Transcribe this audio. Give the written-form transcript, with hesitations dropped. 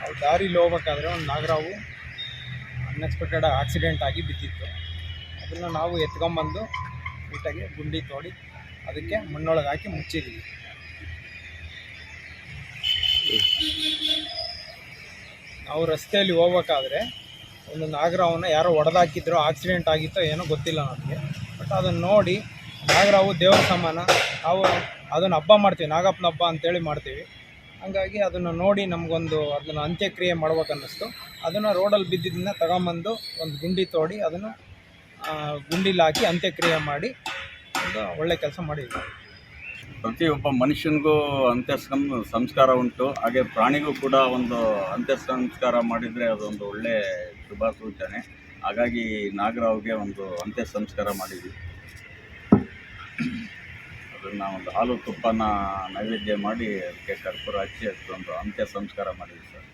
ನಾವು ದಾರಿಲಿ ಹೋಗ್ಬೇಕಾದ್ರೆ ಒಂದು ನಾಗರಾವು ಅನ್ಎಕ್ಸ್ಪೆಕ್ಟೆಡ್ ಆಕ್ಸಿಡೆಂಟ್ ಆಗಿ ಬಿದ್ದಿತ್ತು. ಅದನ್ನು ನಾವು ಎತ್ಕೊಂಬಂದು ನೀಟಾಗಿ ಗುಂಡಿ ತೋಡಿ ಅದಕ್ಕೆ ಮಣ್ಣೊಳಗೆ ಹಾಕಿ ಮುಚ್ಚಿದ್ದೀವಿ. ನಾವು ರಸ್ತೆಯಲ್ಲಿ ಹೋಗ್ಬೇಕಾದ್ರೆ ಒಂದು ನಾಗರಾವನ್ನ ಯಾರೋ ಹೊಡೆದಾಕಿದ್ರು, ಆಕ್ಸಿಡೆಂಟ್ ಆಗಿತ್ತೋ ಏನೋ ಗೊತ್ತಿಲ್ಲ ನಮಗೆ. ಬಟ್ ಅದನ್ನು ನೋಡಿ ನಾಗರಾವು ದೇವರ ಸಮಾನ, ನಾವು ಅದನ್ನು ಹಬ್ಬ ಮಾಡ್ತೀವಿ, ನಾಗಪ್ಪನ ಹಬ್ಬ ಅಂತೇಳಿ ಮಾಡ್ತೀವಿ. ಹಾಗಾಗಿ ಅದನ್ನು ನೋಡಿ ನಮಗೊಂದು ಅದನ್ನು ಅಂತ್ಯಕ್ರಿಯೆ ಮಾಡ್ಬೇಕನ್ನಿಸ್ತು. ಅದನ್ನು ರೋಡಲ್ಲಿ ಬಿದ್ದಿದ್ದನ್ನ ತಗೊಂಬಂದು ಒಂದು ಗುಂಡಿ ತೋಡಿ ಅದನ್ನು ಗುಂಡಿಲಿ ಹಾಕಿ ಅಂತ್ಯಕ್ರಿಯೆ ಮಾಡಿ ಒಂದು ಒಳ್ಳೆ ಕೆಲಸ ಮಾಡಿದ್ವಿ. ಪ್ರತಿಯೊಬ್ಬ ಮನುಷ್ಯನಿಗೂ ಅಂತ್ಯ ಸಂಸ್ಕಾರ ಉಂಟು, ಹಾಗೆ ಪ್ರಾಣಿಗೂ ಕೂಡ ಒಂದು ಅಂತ್ಯ ಸಂಸ್ಕಾರ ಮಾಡಿದರೆ ಅದೊಂದು ಒಳ್ಳೆ ಶುಭ ಸೂಚನೆ. ಹಾಗಾಗಿ ನಾಗರಾವ್ಗೆ ಒಂದು ಅಂತ್ಯ ಸಂಸ್ಕಾರ ಮಾಡಿದ್ವಿ. ಅದನ್ನು ಒಂದು ಹಾಲು ತುಪ್ಪನ ನೈವೇದ್ಯ ಮಾಡಿ ಅದಕ್ಕೆ ಕರ್ಪೂರ ಹಚ್ಚಿ ಅದಕ್ಕೊಂದು ಅಂತ್ಯ ಸಂಸ್ಕಾರ ಮಾಡಿದ್ವಿ ಸರ್.